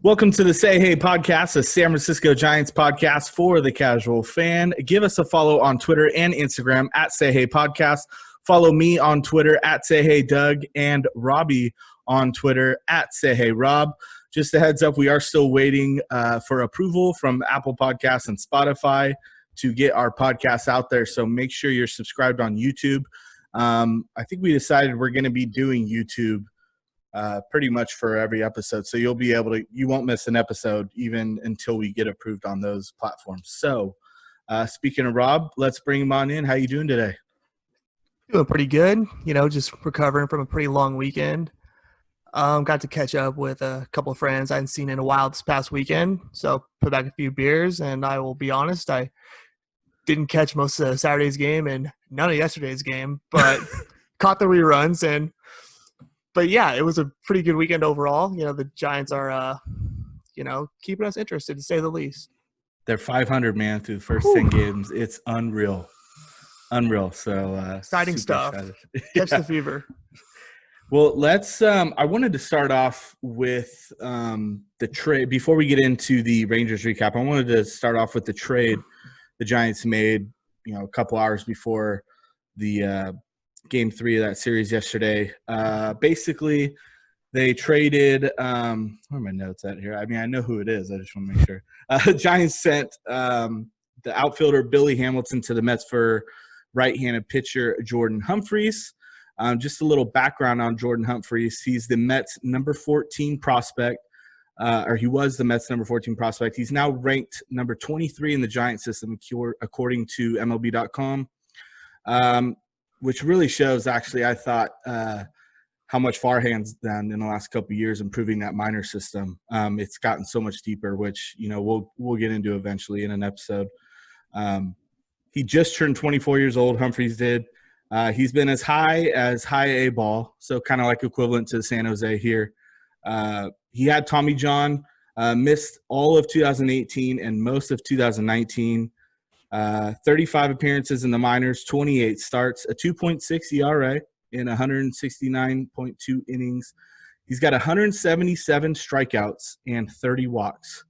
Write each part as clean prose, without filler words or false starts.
Welcome to the Say Hey podcast, a San Francisco Giants podcast for the casual fan. Give us a follow on Twitter and Instagram at Say Hey Podcast. Follow me on Twitter at Say Hey Doug and Robbie on Twitter at Say Hey Rob. Just a heads up, we are still waiting for approval from Apple Podcasts and Spotify to get our podcast out there. So make sure you're subscribed on YouTube. I think we decided we're going to be doing YouTube pretty much for every episode. So you won't miss an episode even until we get approved on those platforms. So speaking of Rob, let's bring him on in. How you doing today? Doing pretty good. Just recovering from a pretty long weekend. Got to catch up with a couple of friends I hadn't seen in a while this past weekend. So put back a few beers, and I will be honest, I didn't catch most of Saturday's game and none of yesterday's game, but caught the reruns. But yeah, it was a pretty good weekend overall. The Giants are, keeping us interested to say the least. They're 500, man, through the first 10 games. It's unreal. So exciting stuff. Catch the fever. Well, let's I wanted to start off with the trade. Before we get into the Rangers recap, I wanted to start off with the trade the Giants made, a couple hours before the Game 3 of that series yesterday. Basically, they traded where are my notes at here? I mean, I know who it is. I just want to make sure. Giants sent the outfielder Billy Hamilton to the Mets for right-handed pitcher Jordan Humphreys. Just a little background on Jordan Humphreys. He's the Mets' number 14 prospect, or he was the Mets' number 14 prospect. He's now ranked number 23 in the Giant system, according to MLB.com, which really shows, actually, I thought, how much Farhan's done in the last couple of years improving that minor system. It's gotten so much deeper, which, we'll get into eventually in an episode. He just turned 24 years old, Humphreys did. He's been as high as high A ball, so kind of like equivalent to San Jose here. He had Tommy John, missed all of 2018 and most of 2019. 35 appearances in the minors, 28 starts, a 2.6 ERA in 169.2 innings. He's got 177 strikeouts and 30 walks.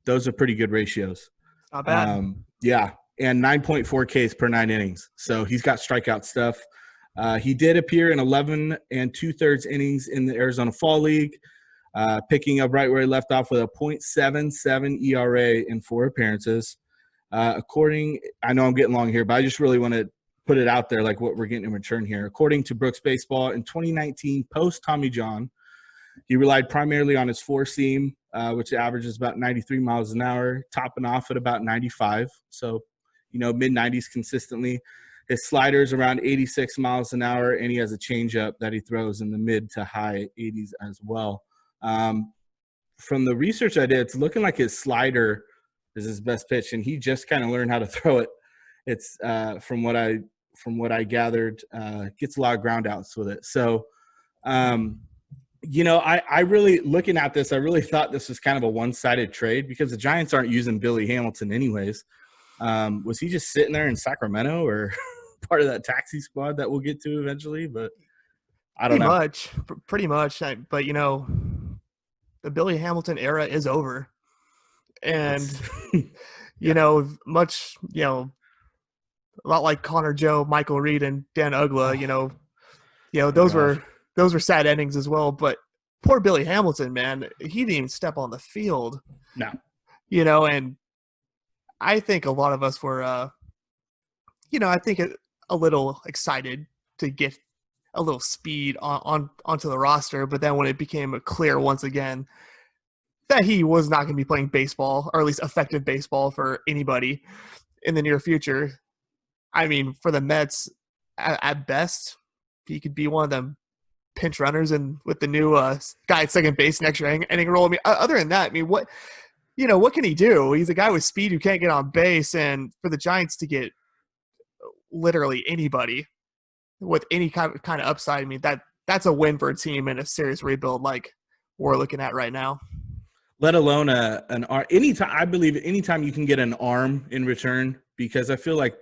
Those are pretty good ratios. Not bad. Yeah. And 9.4 Ks per 9 innings. So he's got strikeout stuff. He did appear in 11 2/3 innings in the Arizona Fall League, picking up right where he left off with a .77 ERA in 4 appearances. I know I'm getting long here, but I just really want to put it out there like what we're getting in return here. According to Brooks Baseball, in 2019, post Tommy John, he relied primarily on his four-seam, which averages about 93 miles an hour, topping off at about 95. So, mid-90s consistently. His slider is around 86 miles an hour, and he has a changeup that he throws in the mid to high 80s as well. From the research I did, it's looking like his slider is his best pitch, and he just kind of learned how to throw it. It's from what I gathered, gets a lot of ground outs with it. So, I really, looking at this, I really thought this was kind of a one-sided trade because the Giants aren't using Billy Hamilton anyways. Was he just sitting there in Sacramento or part of that taxi squad that we'll get to eventually? But I don't know. Pretty much. But, the Billy Hamilton era is over. And, much, a lot like Connor Joe, Michael Reed, and Dan Ugla, those were sad endings as well. But poor Billy Hamilton, man, he didn't even step on the field. No. And I think a lot of us were, a little excited to get a little speed onto the roster. But then when it became clear once again that he was not going to be playing baseball, or at least effective baseball for anybody in the near future, I mean, for the Mets, at best, he could be one of them pinch runners and with the new guy at second base next inning role. I mean, other than that, I mean, what can he do? He's a guy with speed who can't get on base, and for the Giants to get literally anybody with any kind of upside, I mean, that's a win for a team in a serious rebuild like we're looking at right now. Let alone an arm. I believe anytime you can get an arm in return, because I feel like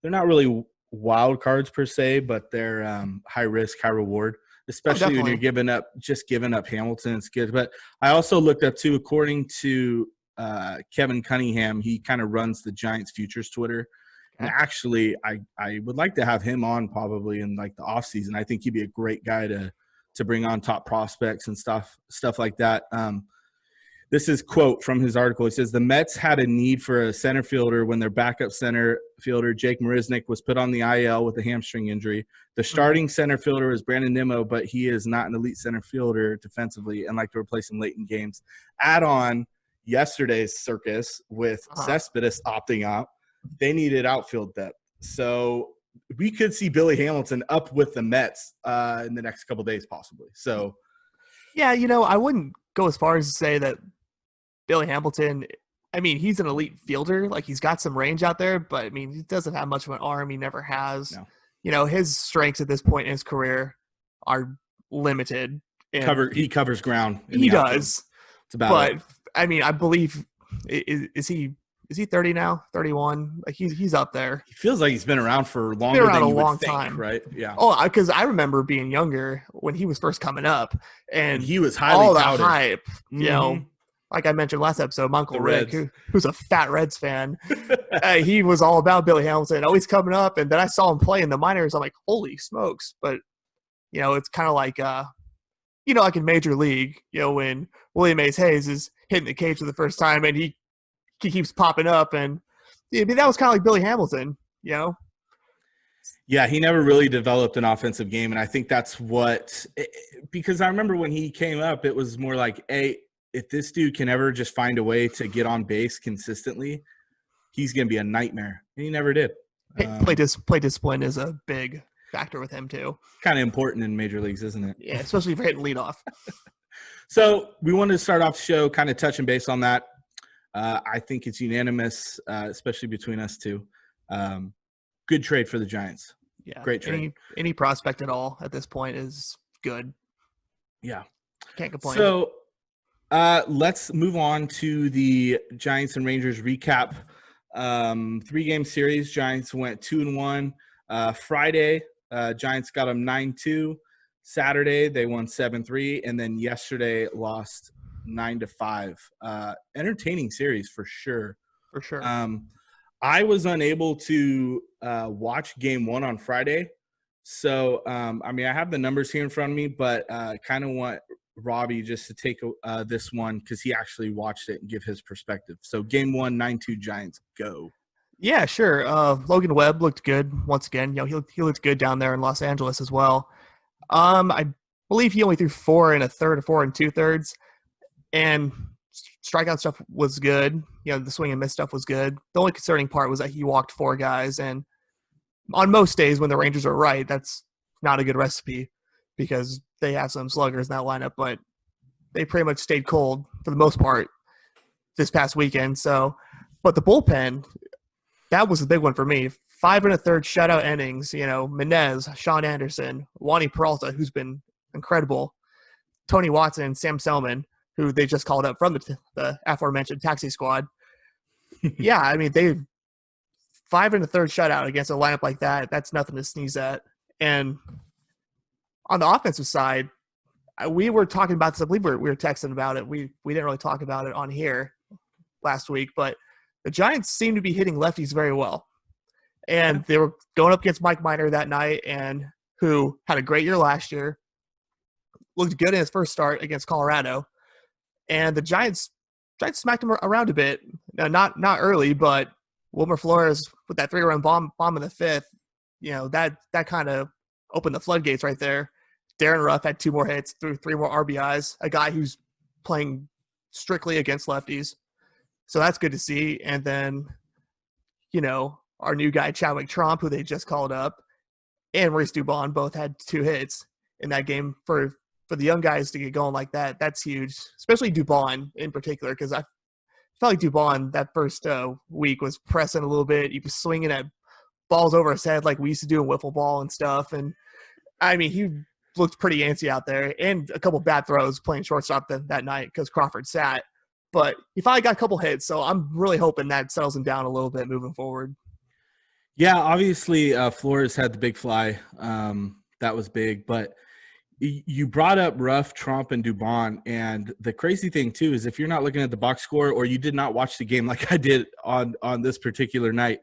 they're not really wild cards per se, but they're high risk, high reward. especially when you're giving up Hamilton. It's good. But I also looked up too, according to Kevin Cunningham, he kind of runs the Giants futures Twitter. And actually, I would like to have him on probably in like the off season. I think he'd be a great guy to bring on top prospects and stuff like that. This is quote from his article. He says, the Mets had a need for a center fielder when their backup center fielder, Jake Marisnick, was put on the IL with a hamstring injury. The starting center fielder is Brandon Nimmo, but he is not an elite center fielder defensively and like to replace him late in games. Add on yesterday's circus with Cespedes opting out. They needed outfield depth. So we could see Billy Hamilton up with the Mets in the next couple of days possibly. So, yeah, I wouldn't go as far as to say that Billy Hamilton, I mean, he's an elite fielder. Like, he's got some range out there, but, I mean, he doesn't have much of an arm. He never has. No. His strengths at this point in his career are limited. He covers ground. He does. It's about it. I mean, I believe is he 30 now? 31? Like, he's up there. He feels like he's been around for longer than you would think, right? Yeah. Oh, because I remember being younger when he was first coming up, and he was highly all the touted. hype, like I mentioned last episode, my Uncle Rick, who's a fat Reds fan, he was all about Billy Hamilton, always coming up. And then I saw him play in the minors. I'm like, holy smokes. But, it's kind of like, like in Major League, when William Mays Hayes is hitting the cage for the first time and he keeps popping up. And that was kind of like Billy Hamilton, Yeah, he never really developed an offensive game. And I think that's because I remember when he came up, it was more like, hey, if this dude can ever just find a way to get on base consistently, he's going to be a nightmare. And he never did. Play discipline is a big factor with him too. Kind of important in major leagues, isn't it? Yeah, especially for hitting leadoff. So we wanted to start off the show kind of touching base on that. I think it's unanimous, especially between us two. Good trade for the Giants. Yeah, great trade. Any prospect at all at this point is good. Yeah, can't complain. So let's move on to the Giants and Rangers recap. 3-game series. Giants went 2-1. Friday, Giants got them 9-2. Saturday, they won 7-3, and then yesterday lost 9-5. Entertaining series for sure. For sure. I was unable to watch game 1 on Friday. So, I have the numbers here in front of me, but kind of want Robbie just to take this one because he actually watched it and give his perspective. So, game 1, 9-2 Giants, go. Yeah, sure. Logan Webb looked good once again. He looked good down there in Los Angeles as well. I believe he only threw 4 1/3 or 4 2/3, and strikeout stuff was good. The swing and miss stuff was good. The only concerning part was that he walked 4 guys, and on most days when the Rangers are right, that's not a good recipe because they have some sluggers in that lineup, but they pretty much stayed cold for the most part this past weekend. So, but the bullpen, that was the big one for me. 5 1/3 shutout innings. Menez, Sean Anderson, Wandy Peralta, who's been incredible, Tony Watson, and Sam Selman, who they just called up from the aforementioned taxi squad. Yeah, they 5 1/3 shutout against a lineup like that. That's nothing to sneeze at. And on the offensive side, we were talking about this. I believe we were texting about it. We didn't really talk about it on here last week, but the Giants seem to be hitting lefties very well. And they were going up against Mike Minor that night, and who had a great year last year, looked good in his first start against Colorado. And the Giants smacked him around a bit. Not early, but Wilmer Flores with that 3-run bomb in the 5th, that kind of opened the floodgates right there. Darren Ruff had 2 more hits, threw 3 more RBIs, a guy who's playing strictly against lefties. So that's good to see. And then, our new guy, Chadwick Tromp, who they just called up, and Maurice Dubon both had 2 hits in that game. For the young guys to get going like that, that's huge, especially Dubon in particular, because I felt like Dubon that first week was pressing a little bit. He was swinging at balls over his head like we used to do in wiffle ball and stuff. And, he looked pretty antsy out there, and a couple bad throws playing shortstop that night because Crawford sat. But he finally got a couple hits, so I'm really hoping that settles him down a little bit moving forward. Yeah, obviously Flores had the big fly. That was big. But, you brought up Ruff, Trump, and Dubon, and the crazy thing too is if you're not looking at the box score or you did not watch the game like I did on this particular night,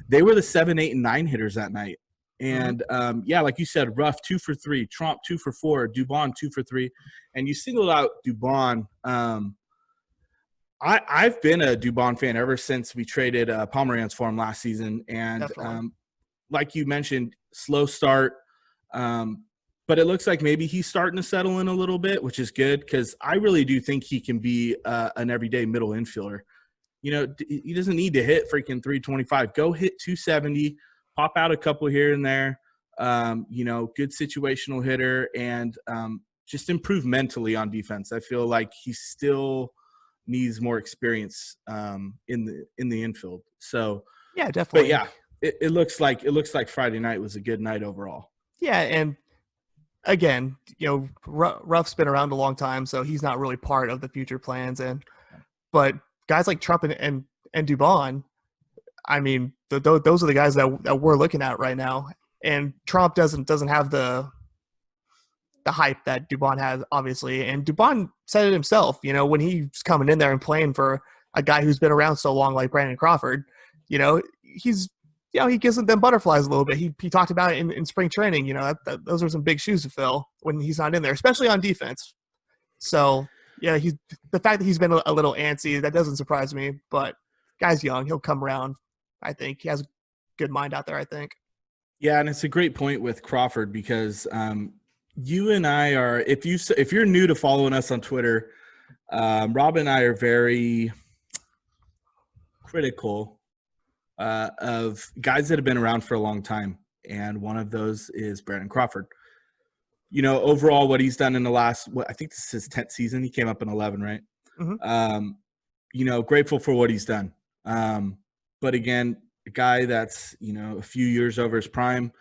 they were the 7, 8, and 9 hitters that night. And like you said, Ruff 2 for 3, Trump 2 for 4, Dubon 2 for 3, and you singled out Dubon. I've been a Dubon fan ever since we traded Pomeranz for him last season, and like you mentioned, slow start. But it looks like maybe he's starting to settle in a little bit, which is good because I really do think he can be an everyday middle infielder. You know, he doesn't need to hit freaking 325. Go hit 270, pop out a couple here and there. Good situational hitter and just improve mentally on defense. I feel like he still needs more experience in the infield. So yeah, definitely. But yeah, it looks like Friday night was a good night overall. Yeah, and again, Ruff's been around a long time, so he's not really part of the future plans. But guys like Trump and Dubon, I mean, those are the guys that we're looking at right now. And Trump doesn't have the hype that Dubon has, obviously. And Dubon said it himself, when he's coming in there and playing for a guy who's been around so long like Brandon Crawford, he's he gives them butterflies a little bit. He talked about it in spring training. Those are some big shoes to fill when he's not in there, especially on defense. So, yeah, the fact that he's been a little antsy, that doesn't surprise me. But guy's young. He'll come around, I think. He has a good mind out there, I think. Yeah, and it's a great point with Crawford because you and I are – if you're new to following us on Twitter, Rob and I are very critical of guys that have been around for a long time, and one of those is Brandon Crawford. Overall, what he's done in the last, I think this is his 10th season. He came up in 11, right? Grateful for what he's done. But again, a guy that's a few years over his prime.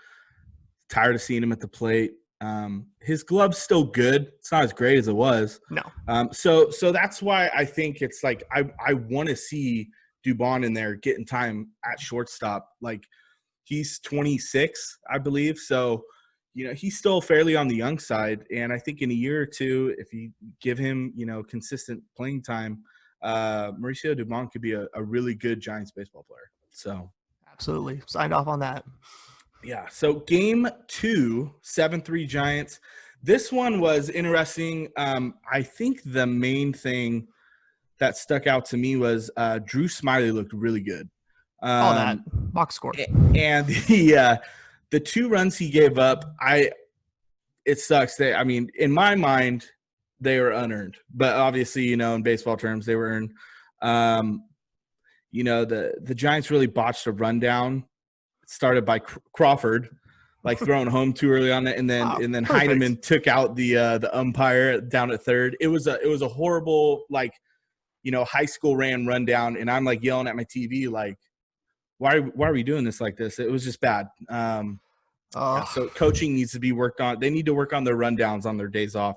Tired of seeing him at the plate. His glove's still good. It's not as great as it was. No. So that's why I think it's like I want to see Dubon in there getting time at shortstop. Like he's 26, I believe. So, he's still fairly on the young side. And I think in a year or two, if you give him, consistent playing time, Mauricio Dubon could be a really good Giants baseball player. So absolutely. Signed off on that. Yeah. So game 2, 7-3 Giants. This one was interesting. I think the main thing that stuck out to me was Drew Smyly looked really good. All that box score. And the 2 runs he gave up, it sucks. In my mind, they were unearned. But obviously, in baseball terms, they were earned. The Giants really botched a rundown. It started by Crawford, like throwing home too early on it, and then Heineman took out the umpire down at third. It was a horrible high school ran rundown, and I'm like yelling at my TV like, why are we doing this like this? It was just bad. So coaching needs to be worked on. They need to work on their rundowns on their days off.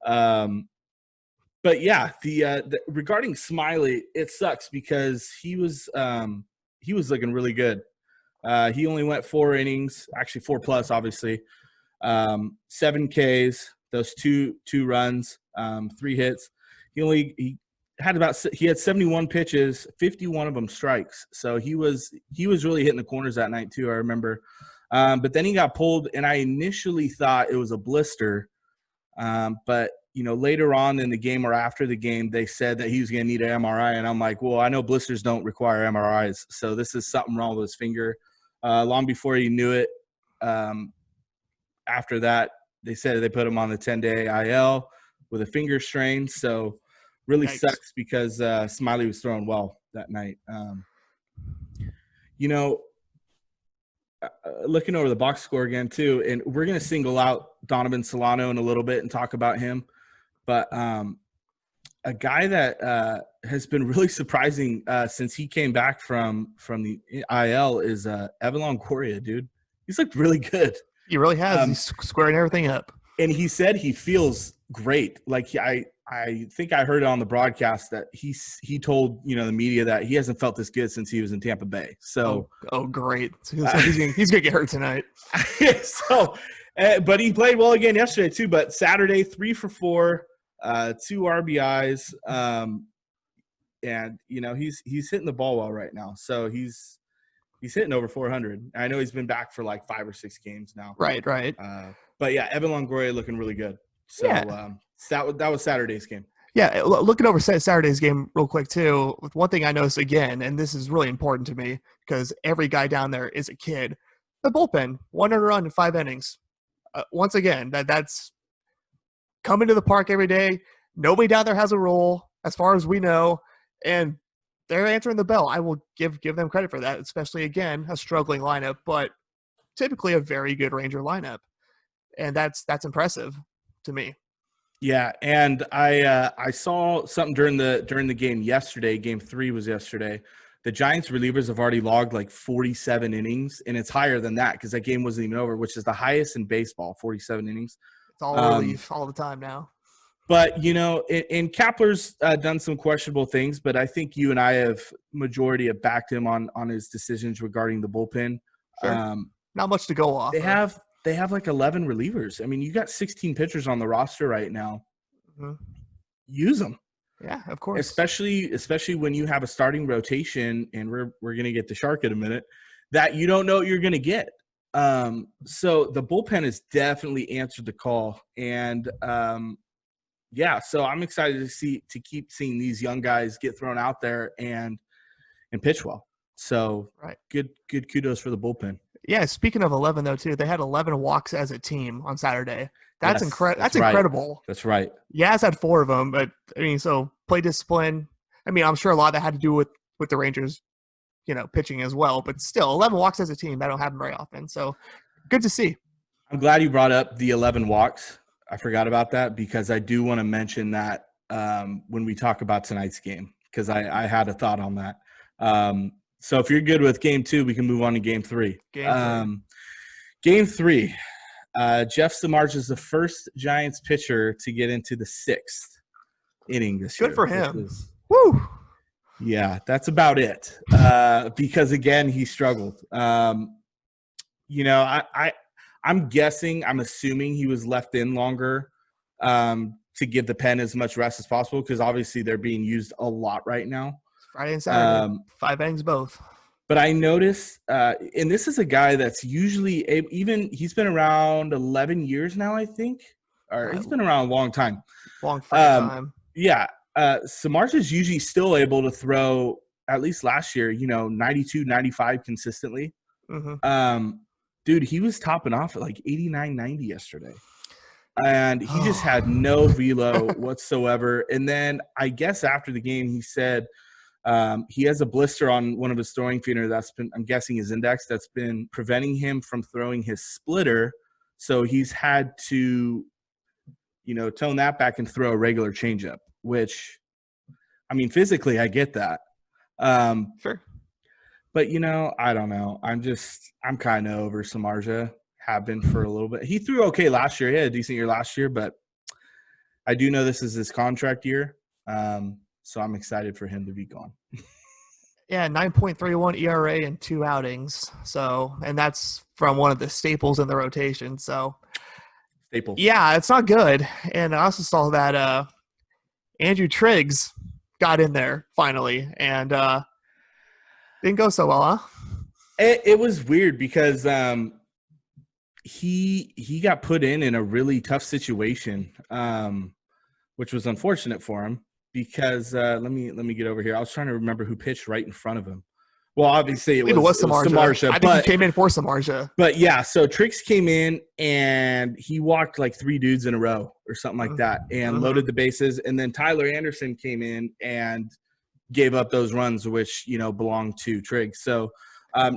But yeah, the regarding Smyly, it sucks because he was looking really good. He only went 4 innings, actually 4+, obviously. 7 Ks, those two runs, 3 hits. He had 71 pitches, 51 of them strikes. So he was really hitting the corners that night too, I remember. But then he got pulled, and I initially thought it was a blister. But later on in the game or after the game, they said that he was going to need an MRI, and I'm like, well, I know blisters don't require MRIs, so this is something wrong with his finger. Long before he knew it, after that, they said they put him on the 10-day IL with a finger strain. So really sucks because Smyly was throwing well that night. Looking over the box score again too, and we're going to single out Donovan Solano in a little bit and talk about him. But a guy that has been really surprising since he came back from the IL is Evan Longoria, dude. He's looked really good. He really has. He's squaring everything up. And he said he feels great. Like I think I heard it on the broadcast that he told the media that he hasn't felt this good since he was in Tampa Bay. So great. So he's gonna get hurt tonight. So But he played well again yesterday too. But Saturday, 3 for 4, 2 RBIs, and he's hitting the ball well right now. So he's hitting over 400. I know he's been back for like 5 or 6 games now. Right. But yeah, Evan Longoria looking really good. So that was Saturday's game. Yeah, looking over Saturday's game real quick too. One thing I noticed again, and this is really important to me because every guy down there is a kid. The bullpen, 1 earned run in 5 innings. Once again, that's coming to the park every day. Nobody down there has a role, as far as we know, and they're answering the bell. I will give them credit for that, especially again a struggling lineup, but typically a very good Ranger lineup, and that's impressive to me. Yeah, and I saw something during the game yesterday. Game 3 was yesterday. The Giants relievers have already logged like 47 innings, and it's higher than that because that game wasn't even over, which is the highest in baseball, 47 innings. It's all relief all the time now. But, and Kapler's done some questionable things, but I think you and I majority have backed him on his decisions regarding the bullpen. Sure. Not much to go off. They have like 11 relievers. I mean, you got 16 pitchers on the roster right now. Mm-hmm. Use them. Yeah, of course. Especially when you have a starting rotation, and we're going to get to Shark in a minute, that you don't know what you're going to get. So the bullpen has definitely answered the call, and so I'm excited to keep seeing these young guys get thrown out there and pitch well. So good kudos for the bullpen. Yeah, speaking of 11 though too, they had 11 walks as a team on Saturday. That's incredible. That's right. Yaz had 4 of them, but I mean, so play discipline. I mean, I'm sure a lot of that had to do with the Rangers, pitching as well. But still, 11 walks as a team, that don't happen very often. So good to see. I'm glad you brought up the 11 walks. I forgot about that because I do want to mention that when we talk about tonight's game, because I had a thought on that. So if you're good with game 2, we can move on to game 3. Game 3. Jeff Samardzija is the first Giants pitcher to get into the 6th inning this year. Good for him. Woo! Yeah, that's about it. Because, again, he struggled. I'm assuming he was left in longer to give the pen as much rest as possible because, obviously, they're being used a lot right now. Friday and Saturday, 5 innings both. But I noticed, and this is a guy that's usually he's been around 11 years now, I think, or he's been around a long time. Long time. Yeah. Samardzija is usually still able to throw, at least last year, 92, 95 consistently. Mm-hmm. Dude, he was topping off at like 89, 90 yesterday. And he just had no velo whatsoever. And then I guess after the game, he said he has a blister on one of his throwing finger that's been, I'm guessing his index, that's been preventing him from throwing his splitter. So he's had to, tone that back and throw a regular changeup, which, I mean, physically, I get that. Sure. But, I don't know. I'm kind of over Samardzija. Have been for a little bit. He threw okay last year. He had a decent year last year, but I do know this is his contract year. So I'm excited for him to be gone. Yeah, 9.31 ERA in 2 outings. So, and that's from one of the staples in the rotation. So, Staples. Yeah, it's not good. And I also saw that Andrew Triggs got in there finally, and didn't go so well, huh? It was weird because he got put in a really tough situation, which was unfortunate for him. Because let me get over here. I was trying to remember who pitched right in front of him. Well, obviously it was Samardzija. I think he came in for Samardzija. But yeah, so Trix came in and he walked like 3 dudes in a row or something like that and loaded the bases. And then Tyler Anderson came in and gave up those runs, which belonged to Triggs. So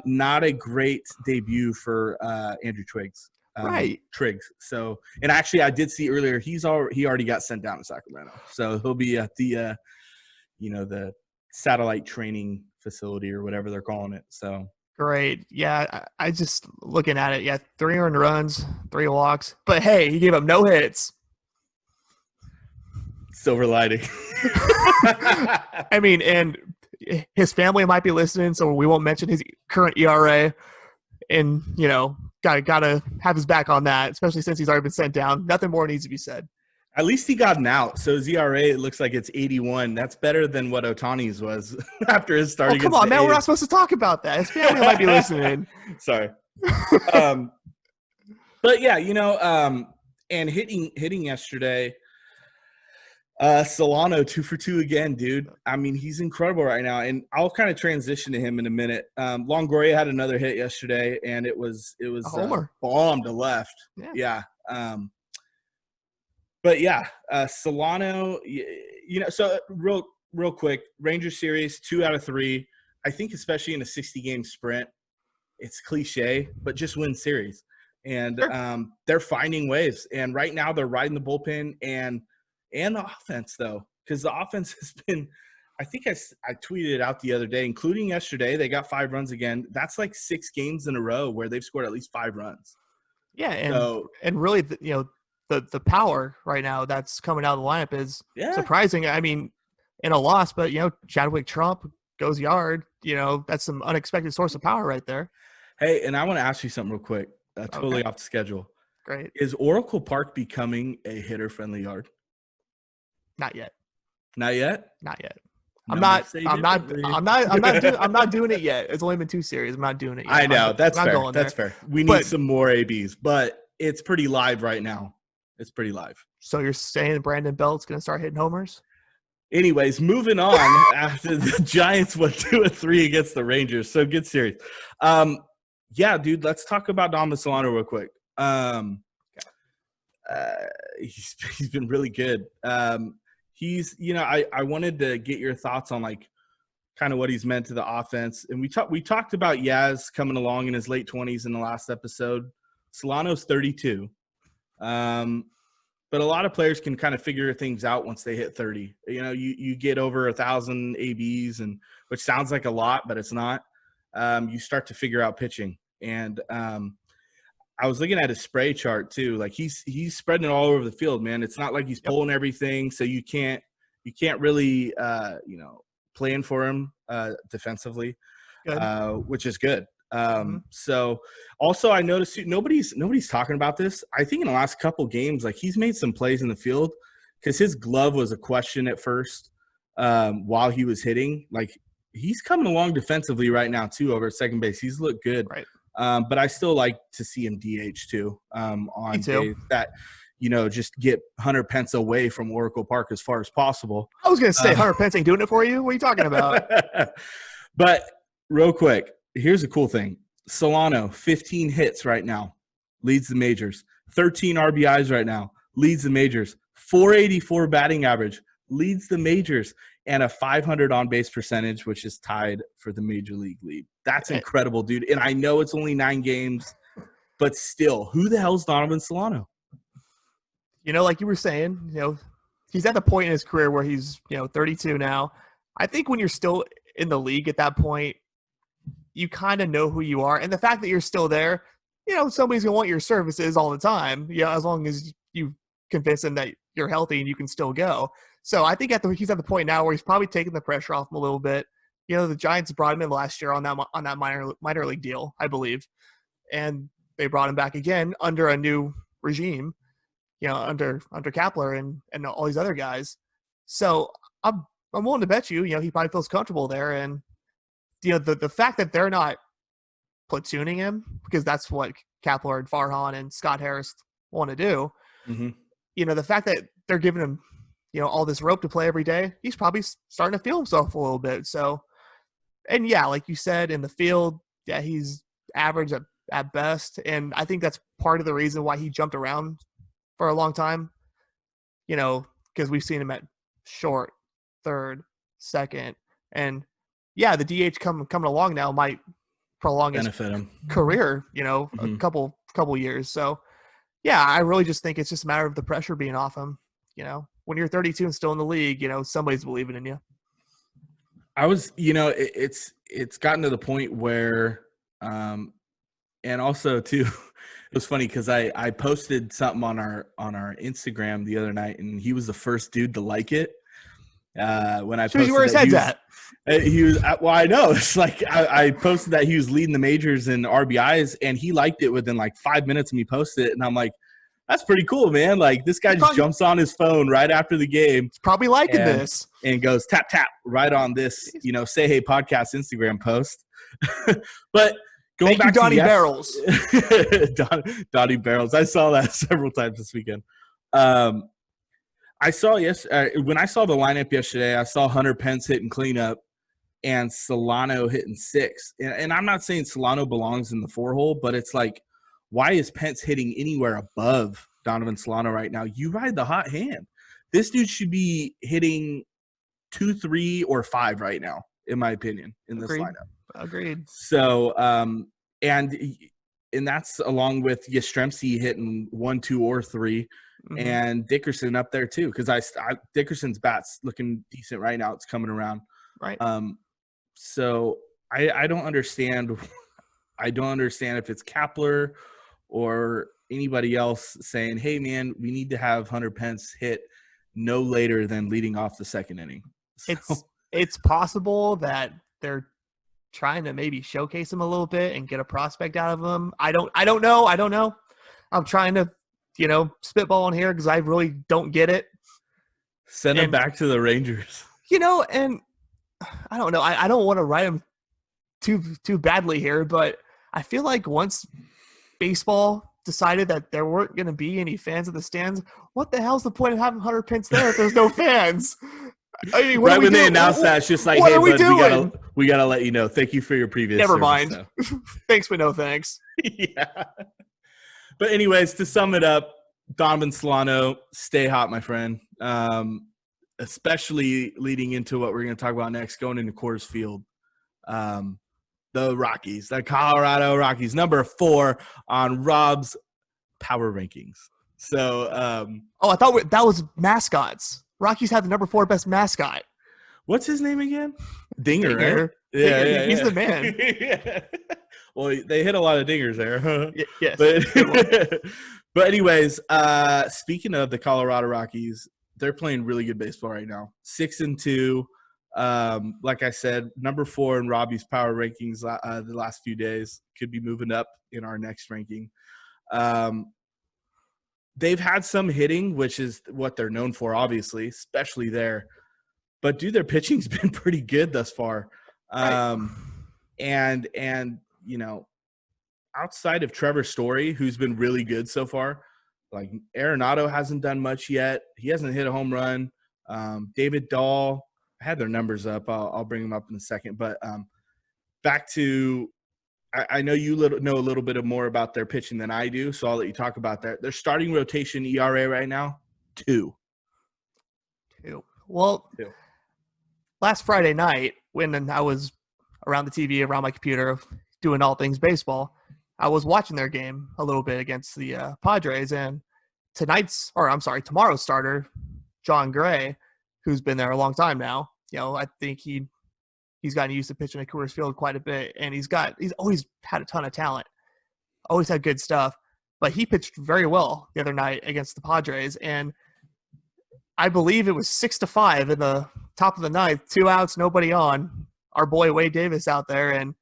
not a great debut for Andrew Triggs. Triggs. So, and actually, I did see earlier he already got sent down to Sacramento, so he'll be at the the satellite training facility or whatever they're calling it. So great, yeah. I just looking at it, 3 earned runs, 3 walks, but hey, he gave up no hits. Silver lining. I mean, and his family might be listening, so we won't mention his current ERA in gotta have his back on that, especially since he's already been sent down. Nothing more needs to be said. At least he got an out. So his ERA, it looks like it's 81. That's better than what Otani's was after his start. Oh, come on, man. We're not supposed to talk about that. His family might be listening. Sorry. But yeah, and hitting yesterday, Solano 2 for 2 again, dude. I mean, he's incredible right now, and I'll kind of transition to him in a minute. Longoria had another hit yesterday, and it was a homer, bomb to left. Yeah. But yeah, Solano. So real quick, Rangers series 2 out of 3. I think especially in a 60-game sprint, it's cliche, but just win series. And sure. They're finding ways. And right now they're riding the bullpen and the offense, though, because the offense has been – I think I tweeted it out the other day, including yesterday. They got 5 runs again. That's like 6 games in a row where they've scored at least 5 runs. Yeah, and really, the power right now that's coming out of the lineup is surprising. I mean, in a loss, but, Chadwick Trump goes yard. That's some unexpected source of power right there. Hey, and I want to ask you something real quick. Totally off the schedule. Great. Is Oracle Park becoming a hitter-friendly yard? Not yet. Not yet? Not yet. I'm not doing it yet. It's only been 2 series. I'm not doing it yet. I know. That's fair. That's fair. We need some more ABs, but it's pretty live right now. It's pretty live. So you're saying Brandon Belt's going to start hitting homers? Anyways, moving on after the Giants went 2-3 against the Rangers. So good series. Yeah, dude, let's talk about Donovan Solano real quick. He's been really good. He's, I wanted to get your thoughts on like kind of what he's meant to the offense. And we talked about Yaz coming along in his late 20s in the last episode. Solano's 32. But a lot of players can kind of figure things out once they hit 30. You get over 1,000 ABs, and which sounds like a lot, but it's not. You start to figure out pitching. And I was looking at his spray chart too. Like he's spreading it all over the field, man. It's not like he's pulling everything, so you can't really plan for him defensively, which is good. So also I noticed too, nobody's talking about this. I think in the last couple games, like he's made some plays in the field because his glove was a question at first while he was hitting. Like he's coming along defensively right now too over at second base. He's looked good. Right. But I still like to see him DH too on days that, just get Hunter Pence away from Oracle Park as far as possible. I was going to say Hunter Pence ain't doing it for you. What are you talking about? But real quick, here's a cool thing. Solano, 15 hits right now, leads the majors. 13 RBIs right now, leads the majors. 484 batting average, leads the majors. And a 500 on-base percentage, which is tied for the major league lead. That's incredible, dude. And I know it's only 9 games, but still, who the hell's Donovan Solano? Like you were saying, he's at the point in his career where he's, 32 now. I think when you're still in the league at that point, you kind of know who you are. And the fact that you're still there, somebody's going to want your services all the time, as long as you convince them that you're healthy and you can still go. So I think he's at the point now where he's probably taking the pressure off him a little bit. The Giants brought him in last year on that minor league deal, I believe, and they brought him back again under a new regime, under Kapler and all these other guys. So I'm willing to bet you, he probably feels comfortable there. And the fact that they're not platooning him, because that's what Kapler and Farhan and Scott Harris want to do. Mm-hmm. The fact that they're giving him all this rope to play every day, he's probably starting to feel himself a little bit. So, and yeah, like you said, in the field, he's average at best. And I think that's part of the reason why he jumped around for a long time, because we've seen him at short, third, second. And yeah, the DH coming along now might prolong his career, a couple years. So yeah, I really just think it's just a matter of the pressure being off him, when you're 32 and still in the league, somebody's believing in you. I was, it's gotten to the point where, and also too, it was funny because I posted something on our Instagram the other night, and he was the first dude to like it. When I Shows you posted where his that head's at. he was well, I know. It's like I posted that he was leading the majors in RBIs, and he liked it within like 5 minutes of me posted it, and I'm like, that's pretty cool, man. Like this guy just jumps on his phone right after the game. He's probably liking this. And goes tap tap right on this, Say Hey Podcast Instagram post. But going back to Donnie Barrels. Donnie Barrels. I saw that several times this weekend. I saw when I saw the lineup yesterday, I saw Hunter Pence hitting cleanup and Solano hitting 6. And I'm not saying Solano belongs in the 4-hole, but it's like, why is Pence hitting anywhere above Donovan Solano right now? You ride the hot hand. This dude should be hitting 2, 3, or 5 right now, in my opinion, in this lineup. Agreed. So, and that's along with Yastrzemski hitting 1, 2, or 3, and Dickerson up there too, because Dickerson's bat's looking decent right now. It's coming around. Right. So I don't understand. I don't understand if it's Kapler or anybody else saying, hey, man, we need to have Hunter Pence hit no later than leading off the second inning. So. It's possible that they're trying to maybe showcase him a little bit and get a prospect out of him. I don't know. I'm trying to, spitball on here because I really don't get it. Send him back to the Rangers. And I don't know. I don't want to write him too badly here, but I feel like once baseball decided that there weren't going to be any fans in the stands, what the hell's the point of having Hunter Pence there if there's no fans? I mean, right when they announced that, it's just like, hey, bud, we gotta let you know. Thank you for your previous Never service, mind. So. Thanks, but no thanks. Yeah. But anyways, to sum it up, Donovan Solano, stay hot, my friend. Especially leading into what we're going to talk about next, going into Coors Field. The Rockies, the Colorado Rockies, number 4 on Rob's power rankings. So, I thought that was mascots. Rockies have the number 4 best mascot. What's his name again? Dinger. Right? Yeah, he's the man. Yeah. Well, they hit a lot of dingers there. Yes. But anyways, speaking of the Colorado Rockies, they're playing really good baseball right now. 6-2. Like I said, number 4 in Robbie's power rankings the last few days. Could be moving up in our next ranking. They've had some hitting, which is what they're known for, obviously, especially there. But, dude, their pitching's been pretty good thus far. Right. And outside of Trevor Story, who's been really good so far, like Arenado hasn't done much yet. He hasn't hit a home run. David Dahl, I had their numbers up. I'll bring them up in a second. But back to I know you know a little bit more about their pitching than I do, so I'll let you talk about that. Their starting rotation ERA right now, 2. Well, 2. Last Friday night when I was around the TV, around my computer, doing all things baseball, I was watching their game a little bit against the Padres, and tomorrow's starter, John Gray, who's been there a long time now. I think he's gotten used to pitching at Coors Field quite a bit, and he's always had a ton of talent, always had good stuff. But he pitched very well the other night against the Padres, and I believe it was 6-5 in the top of the ninth, 2 outs, nobody on. Our boy Wade Davis out there and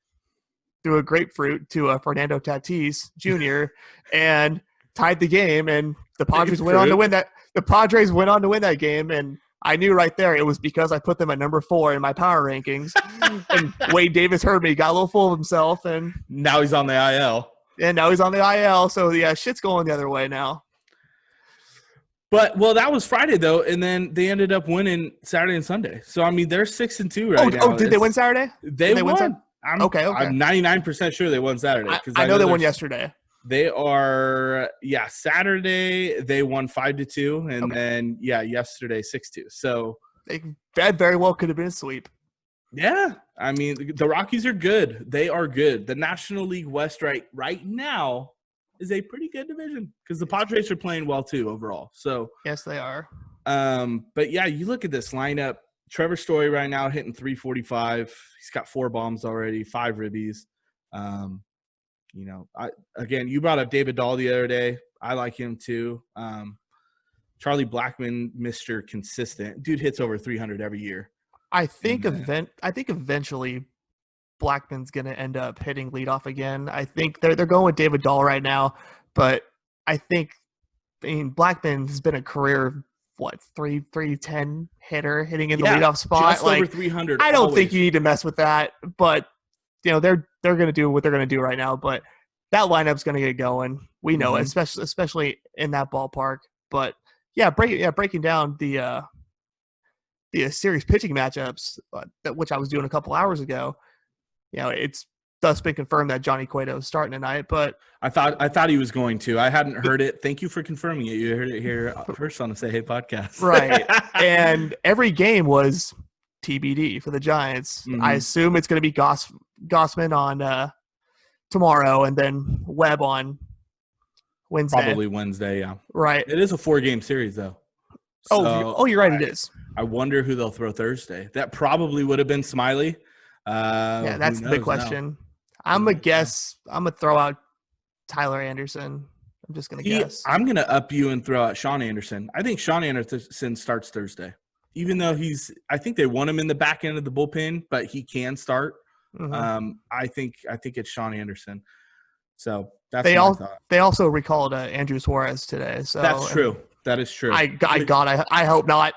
threw a grapefruit to Fernando Tatis Jr. and tied the game, and the Padres went on to win that. The Padres went on to win that game, and I knew right there it was because I put them at number 4 in my power rankings. And Wade Davis heard me, got a little full of himself, and now he's on the IL. And now he's on the IL, so yeah, shit's going the other way now. But that was Friday though, and then they ended up winning Saturday and Sunday. So I mean, they're 6-2 right now. Oh, did they win Saturday? They won. Okay. I'm 99% sure they won Saturday. I know they won yesterday. They are, Saturday they won 5-2, and then yesterday 6-2. So that very well could have been a sweep. Yeah, I mean the Rockies are good. They are good. The National League West right now is a pretty good division because the Padres are playing well too overall. So yes, they are. But yeah, you look at this lineup. Trevor Story right now hitting 345. He's got 4 bombs already, 5 ribbies. You brought up David Dahl the other day. I like him too. Charlie Blackmon, Mr. Consistent. Dude hits over 300 every year. I think eventually Blackman's going to end up hitting leadoff again. I think they're going with David Dahl right now, but I mean, Blackman has been a career 310 hitter hitting in the leadoff spot. Just over 300. I don't think you need to mess with that, but they're going to do what they're going to do right now. But that lineup's going to get going. We know it, especially in that ballpark. But breaking down the series pitching matchups, which I was doing a couple hours ago. It's thus been confirmed that Johnny Cueto is starting tonight. But I thought he was going to. I hadn't heard it. Thank you for confirming it. You heard it here first on the Say Hey podcast. Right. And every game was TBD for the Giants. I assume it's going to be Gossman on tomorrow and then Webb on Wednesday. Probably Wednesday, yeah. Right. It is a 4-game series, though. You're right. It is. I wonder who they'll throw Thursday. That probably would have been Smiley. That's the big question. I'm going to throw out Tyler Anderson. I'm just going to guess. I'm going to up you and throw out Sean Anderson. I think Sean Anderson starts Thursday. Even though I think they want him in the back end of the bullpen, but he can start. I think it's Sean Anderson. So that's my thought. They also recalled Andrew Suarez today. So that's true. That is true. I hope not.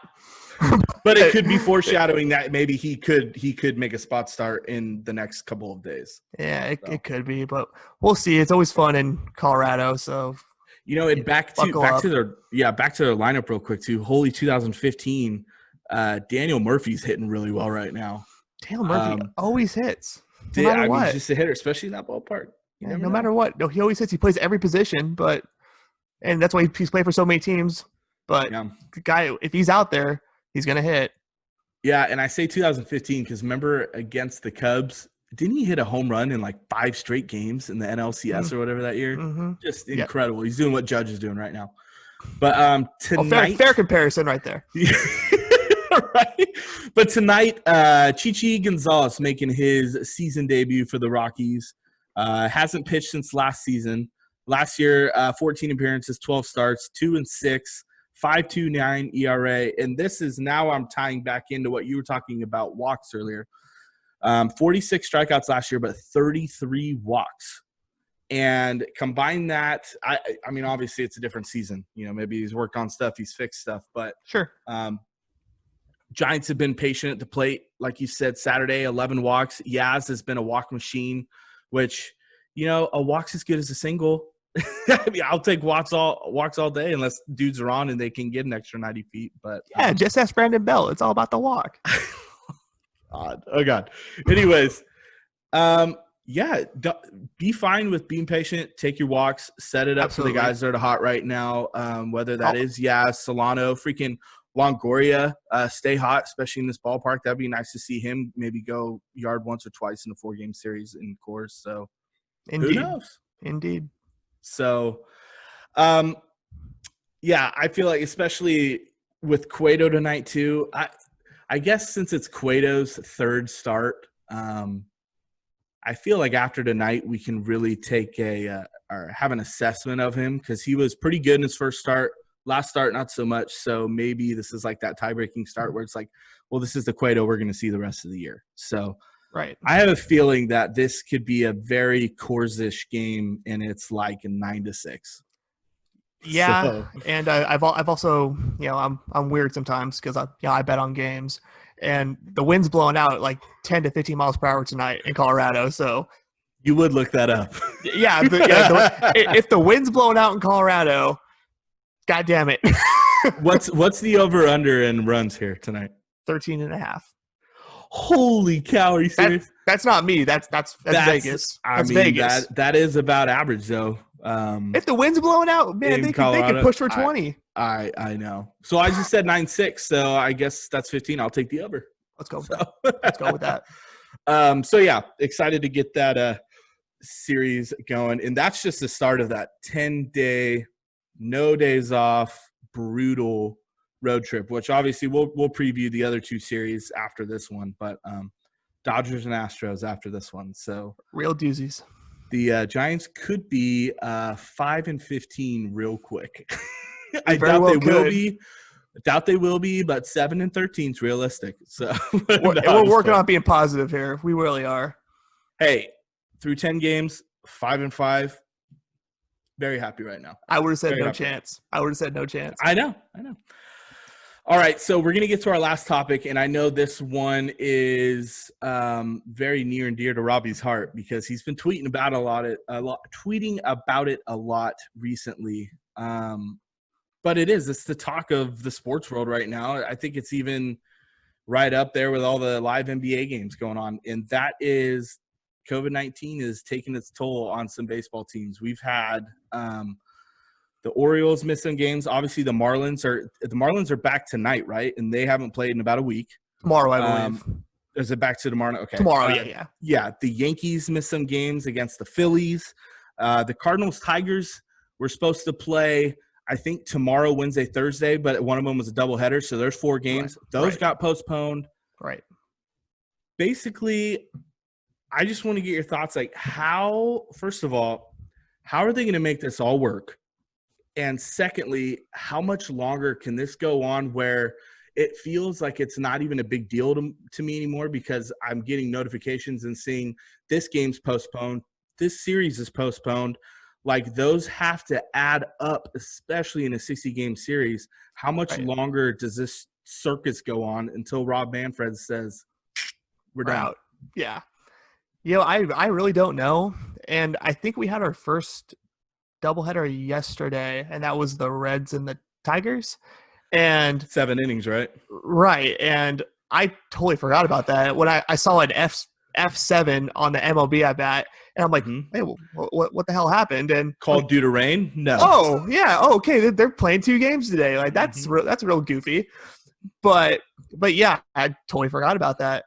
But it could be foreshadowing that maybe he could make a spot start in the next couple of days. Yeah, it could be, but we'll see. It's always fun in Colorado. So and back to their lineup real quick too. Holy 2015. Daniel Murphy's hitting really well right now. Daniel Murphy always hits. No matter what. He's just a hitter, especially in that ballpark. No matter what. No, he always hits. He plays every position, and that's why he's played for so many teams. But the guy, if he's out there, he's going to hit. Yeah, and I say 2015 because remember against the Cubs, didn't he hit a home run in like 5 straight games in the NLCS or whatever that year? Just incredible. He's doing what Judge is doing right now. But tonight, fair comparison right there. Right. But tonight, Chichi Gonzalez making his season debut for the Rockies. Hasn't pitched since last season. Last year, 14 appearances, 12 starts, 2-6, 5.29 ERA. And this is now I'm tying back into what you were talking about walks earlier. 46 strikeouts last year, but 33 walks. And combine that, I mean, obviously it's a different season. Maybe he's worked on stuff, he's fixed stuff, but sure. Giants have been patient at the plate. Like you said, Saturday, 11 walks. Yaz has been a walk machine, which, a walk's as good as a single. I mean, I'll take walks all day unless dudes are on and they can get an extra 90 feet. But just ask Brandon Bell. It's all about the walk. Oh, God. Anyways, be fine with being patient. Take your walks. Set it up for the guys that are hot right now, whether that is Yaz, Solano, freaking Longoria, stay hot, especially in this ballpark. That'd be nice to see him maybe go yard once or twice in a 4-game series in course. So Indeed. Who knows? Indeed. So, I feel like especially with Cueto tonight too, I guess since it's Cueto's third start, I feel like after tonight we can really take or have an assessment of him because he was pretty good in his first start. Last start, not so much. So maybe this is like that tie-breaking start where it's like, well, this is the Cueto we're going to see the rest of the year. So right. I have a feeling that this could be a very Coors-ish game, and it's like a 9-6. Yeah, so. And I've also, I'm weird sometimes because I bet on games, and the wind's blowing out at like 10 to 15 miles per hour tonight in Colorado. So you would look that up. If the wind's blowing out in Colorado. God damn it. What's the over-under in runs here tonight? 13.5. Holy cow, are you serious? That's not me. That's Vegas. That's Vegas. That is about average, though. If the wind's blowing out, man, they can push for 20. I know. So I just said 9-6, so I guess that's 15. I'll take the over. Let's go. Let's go with that. Excited to get that series going. And that's just the start of that 10-day – no days off, brutal road trip, which obviously we'll preview the other 2 series after this one, but Dodgers and Astros after this one. So real doozies. The Giants could be 5-15 real quick. I very doubt well they will could. be. Doubt they will be, but 7-13 is realistic. So We're working on being positive here. We really are. Hey, through 10 games, 5-5. Very happy right now. I would have said Very no happy. chance. I would have said no chance. I know. All right, so we're going to get to our last topic, and I know this one is very near and dear to Robbie's heart because he's been tweeting about it a lot recently. But it's the talk of the sports world right now. I think it's even right up there with all the live NBA games going on, and that is COVID-19 is taking its toll on some baseball teams. We've had the Orioles miss some games. Obviously, the Marlins are back tonight, right? And they haven't played in about a week. Tomorrow, I believe. Is it back to tomorrow? Okay. Tomorrow, yeah. Yeah, the Yankees missed some games against the Phillies. The Cardinals, Tigers were supposed to play, I think, tomorrow, Wednesday, Thursday, but one of them was a doubleheader, so there's 4 games. Right. Those got postponed. Right. Basically, I just want to get your thoughts. Like, first of all, how are they going to make this all work? And secondly, how much longer can this go on where it feels like it's not even a big deal to me anymore because I'm getting notifications and seeing this game's postponed, this series is postponed. Like, those have to add up, especially in a 60-game series. How much longer does this circus go on until Rob Manfred says, we're done? Out. Yeah. I really don't know. And I think we had our first doubleheader yesterday, and that was the Reds and the Tigers. And 7 innings, right? Right. And I totally forgot about that. When I saw an F7 on the MLB at bat, and I'm like, hey, what the hell happened? And called due to rain? No. Oh, yeah. Oh, okay. They're playing 2 games today. Like, that's real goofy. But yeah, I totally forgot about that.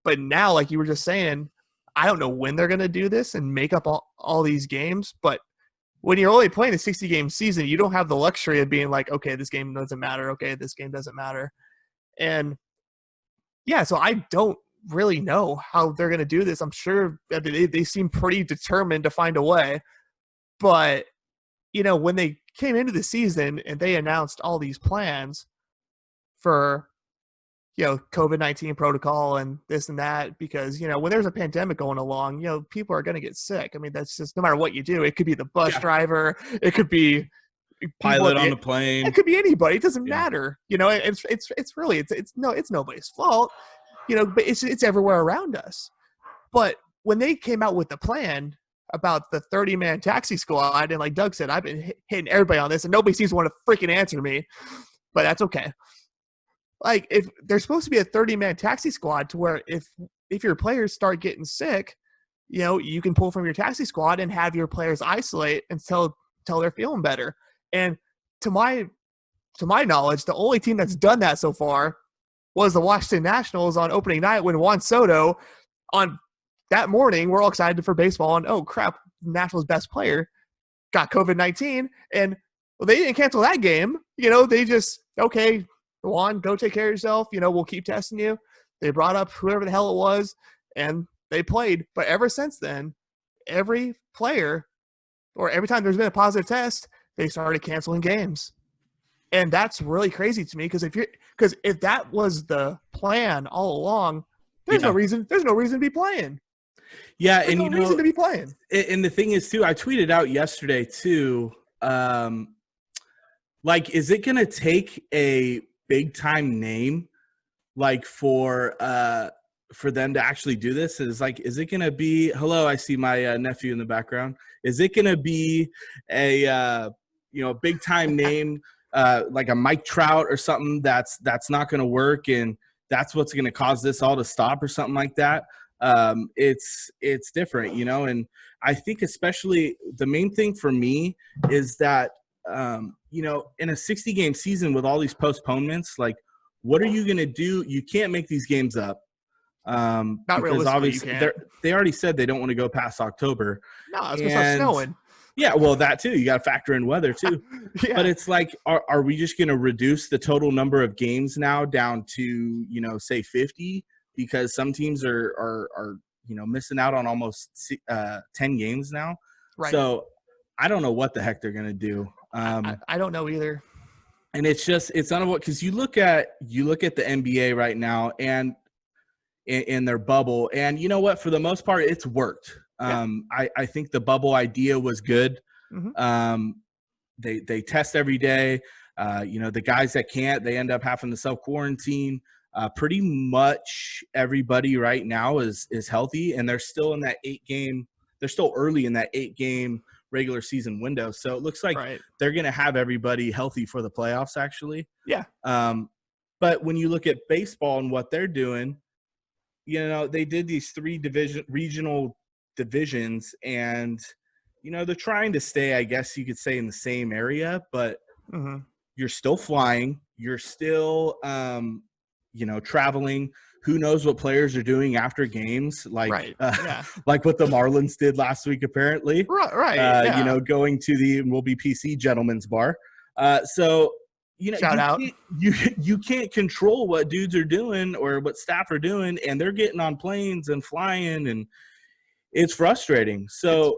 But now, like you were just saying, I don't know when they're going to do this and make up all these games. But when you're only playing a 60-game season, you don't have the luxury of being like, okay, this game doesn't matter. Okay, this game doesn't matter. And yeah, so I don't really know how they're going to do this. I'm sure they seem pretty determined to find a way. But, when they came into the season and they announced all these plans for, COVID-19 protocol and this and that, because, when there's a pandemic going along, people are going to get sick. I mean, that's just no matter what you do. It could be the bus driver. It could be pilot on the plane. It could be anybody. It doesn't matter. It's really nobody's fault, but it's everywhere around us. But when they came out with the plan about the 30-man taxi squad, and like Doug said, I've been hitting everybody on this and nobody seems to want to freaking answer me, but that's okay. Like, if there's supposed to be a 30-man taxi squad to where if your players start getting sick, you can pull from your taxi squad and have your players isolate until they're feeling better. And to my knowledge, the only team that's done that so far was the Washington Nationals on opening night when Juan Soto, on that morning, we're all excited for baseball, and oh crap, Nationals' best player got COVID-19, and they didn't cancel that game. They just, okay, Juan, go take care of yourself. We'll keep testing you. They brought up whoever the hell it was, and they played. But ever since then, every player, or every time there's been a positive test, they started canceling games. And that's really crazy to me because if that was the plan all along, there's no reason to be playing. Yeah, there's no reason to be playing. And the thing is too, I tweeted out yesterday too. Like, is it gonna take a big time name like for them to actually do this? Is it gonna be, hello, I see my nephew in the background, is it gonna be a big time name like a Mike Trout or something that's not gonna work and that's what's gonna cause this all to stop or something like that? It's different, and I think especially the main thing for me is that in a 60-game season with all these postponements, like, what are you going to do? You can't make these games up. Because obviously they already said they don't want to go past October. No, it's going to start snowing. Yeah, well, that too. You got to factor in weather too. Yeah. But it's like, are we just going to reduce the total number of games now down to, say 50? Because some teams are missing out on almost 10 games now. Right. So I don't know what the heck they're going to do. I don't know either. And it's unavoidable because you look at the NBA right now and in their bubble, and you know what? For the most part, it's worked. Yeah. I think the bubble idea was good. Mm-hmm. They test every day. The guys that can't, they end up having to self-quarantine. Pretty much everybody right now is healthy, and they're still in that 8-game. They're still early in that 8-game regular season window, so it looks like they're going to have everybody healthy for the playoffs. Actually, yeah. But when you look at baseball and what they're doing, they did these 3 regional divisions, and they're trying to stay, I guess you could say, in the same area, but you're still flying, you're still traveling. Who knows what players are doing after games, like like what the Marlins did last week, apparently. Going to the will be PC Gentlemen's Bar. So shout out. You can't control what dudes are doing or what staff are doing, and they're getting on planes and flying, and it's frustrating. So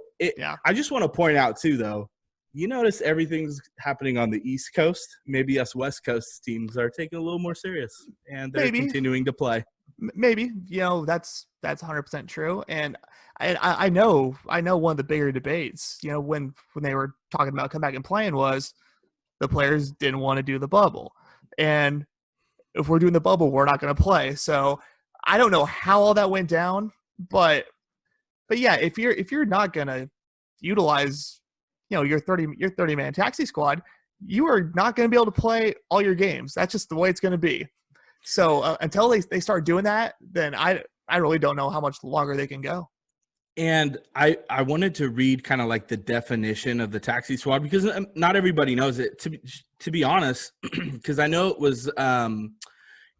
I just want to point out too, though, you notice everything's happening on the East Coast. Maybe us West Coast teams are taking a little more serious, and they're continuing to play. Maybe, that's 100% true. And I know one of the bigger debates, when they were talking about come back and playing, was the players didn't want to do the bubble. And if we're doing the bubble, we're not going to play. So I don't know how all that went down, but yeah, if you're not going to utilize, your 30-man taxi squad, you are not going to be able to play all your games. That's just the way it's going to be. So until they start doing that, then I really don't know how much longer they can go. And I wanted to read kind of like the definition of the taxi squad, because not everybody knows it, to be honest, because I know it was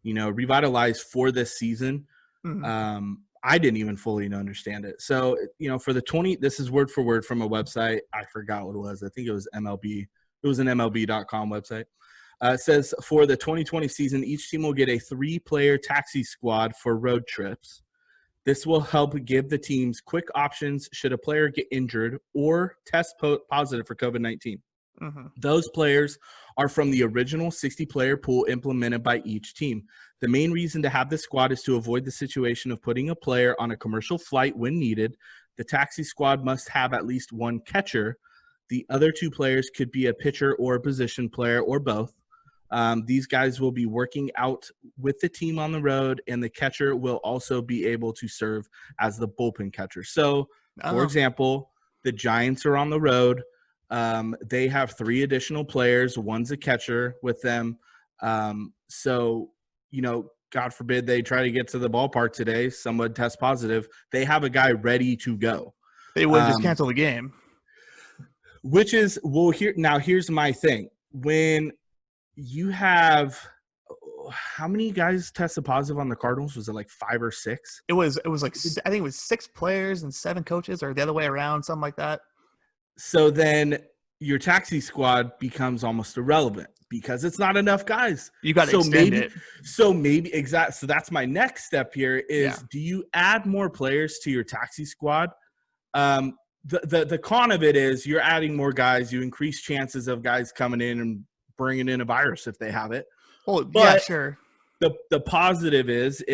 revitalized for this season. Mm-hmm. I didn't even fully understand it. So, for the this is word for word from a website. I forgot what it was. I think it was MLB. It was an MLB.com website. It says, for the 2020 season, each team will get a 3-player taxi squad for road trips. This will help give the teams quick options should a player get injured or test positive for COVID-19. Mm-hmm. Those players are from the original 60-player pool implemented by each team. The main reason to have this squad is to avoid the situation of putting a player on a commercial flight when needed. The taxi squad must have at least 1 catcher. The other 2 players could be a pitcher or a position player or both. These guys will be working out with the team on the road, and the catcher will also be able to serve as the bullpen catcher. So, for example, the Giants are on the road. They have 3 additional players. 1's a catcher with them. So, God forbid they try to get to the ballpark today, someone tests positive. They have a guy ready to go. They wouldn't just cancel the game. Which is, here's my thing. When you have how many guys tested positive on the Cardinals? Was it like 5 or 6? It was like, I think it was 6 players and 7 coaches, or the other way around, something like that. So then your taxi squad becomes almost irrelevant because it's not enough guys. You got to extend it. So that's my next step here is, do you add more players to your taxi squad? The con of it is you're adding more guys. You increase chances of guys coming in and bringing in a virus if they have it. Well, yeah, sure. The positive is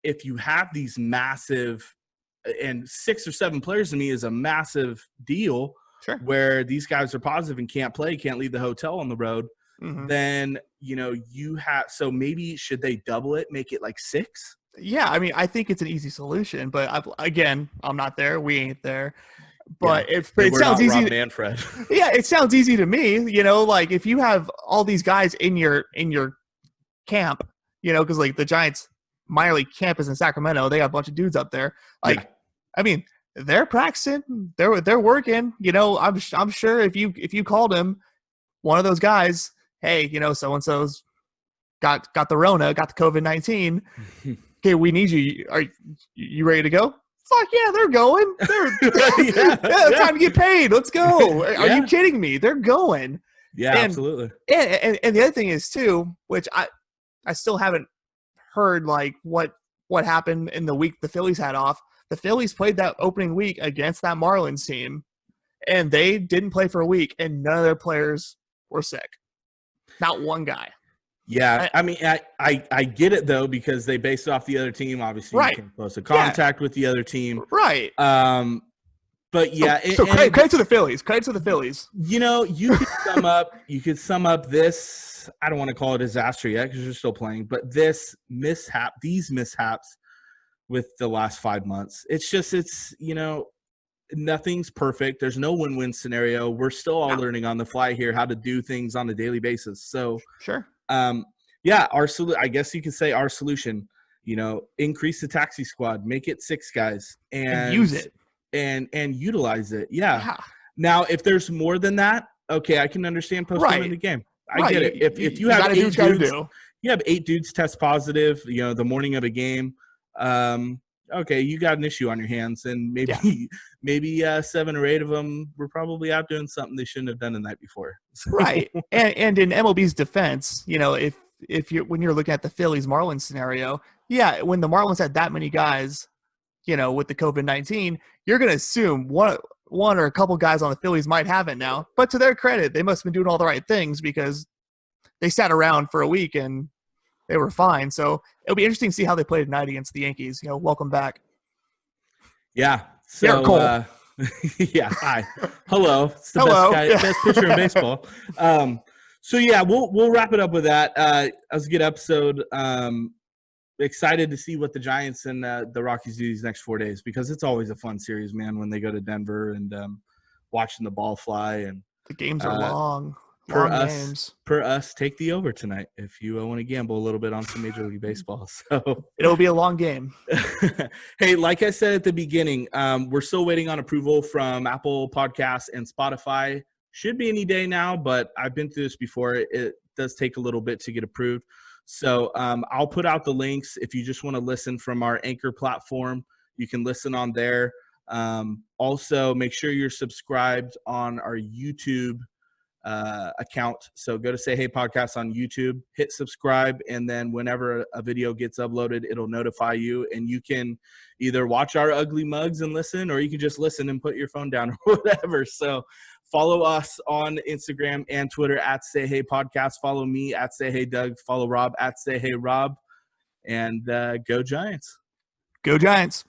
if you have these massive, and 6 or 7 players to me is a massive deal. Sure. Where these guys are positive and can't play, can't leave the hotel on the road. Mm-hmm. Then you have, so maybe should they double it, make it like 6? Yeah, I mean, I think it's an easy solution, but I'm not there. We ain't there. But it sounds easy. Rob Manfred. Yeah, it sounds easy to me. Like if you have all these guys in your camp, because like the Giants minor league camp is in Sacramento, they got a bunch of dudes up there. Like, I mean, they're practicing, they're working. I'm sure if you called him, one of those guys, hey, so and so's got the Rona, got the COVID-19. Okay, we need you. Are you ready to go? Fuck yeah, they're going. Time to get paid. Let's go. Are you kidding me? They're going. Yeah, absolutely. And the other thing is too, which I still haven't heard like what happened in the week the Phillies had off. The Phillies played that opening week against that Marlins team, and they didn't play for a week, and none of their players were sick. Not one guy. Yeah, I mean, I get it though, because they based off the other team. Obviously, Right. you came close to contact with the other team. Right. But yeah, so credit to the Phillies. Credit to the Phillies. You could sum up this. I don't want to call it a disaster yet because you're still playing, but these mishaps with the last 5 months. It's nothing's perfect. There's no win-win scenario. We're still all learning on the fly here how to do things on a daily basis. So sure. Yeah, I guess you could say our solution, increase the taxi squad, make it 6 guys and use it and utilize it. Yeah. Now, if there's more than that, okay, I can understand postponing the game. I get it. If you have 8 dudes, you have 8 dudes test positive, the morning of a game. Okay, you got an issue on your hands, and maybe 7 or 8 of them were probably out doing something they shouldn't have done the night before. Right. And in MLB's defense, when you're looking at the Phillies Marlins scenario, when the Marlins had that many guys, with the COVID-19, you're going to assume one or a couple guys on the Phillies might have it now. But to their credit, they must have been doing all the right things because they sat around for a week and they were fine. So it'll be interesting to see how they play tonight against the Yankees. Welcome back. Yeah. So, yeah. Hi. Hello. It's the best pitcher in baseball. So yeah, we'll wrap it up with that. That was a good episode. Excited to see what the Giants and the Rockies do these next 4 days, because it's always a fun series, man, when they go to Denver and watching the ball fly. And the games are long games. Per us, take the over tonight if you want to gamble a little bit on some Major League Baseball. So it'll be a long game. Hey, like I said at the beginning, we're still waiting on approval from Apple Podcasts and Spotify. Should be any day now, but I've been through this before. It does take a little bit to get approved. So I'll put out the links. If you just want to listen from our Anchor platform, you can listen on there. Also, make sure you're subscribed on our YouTube account. So go to Say Hey Podcast on YouTube, hit subscribe, and then whenever a video gets uploaded, it'll notify you. And you can either watch our ugly mugs and listen, or you can just listen and put your phone down or whatever. So follow us on Instagram and Twitter at Say Hey Podcast. Follow me at Say Hey Doug. Follow Rob at Say Hey Rob. And go Giants. Go Giants.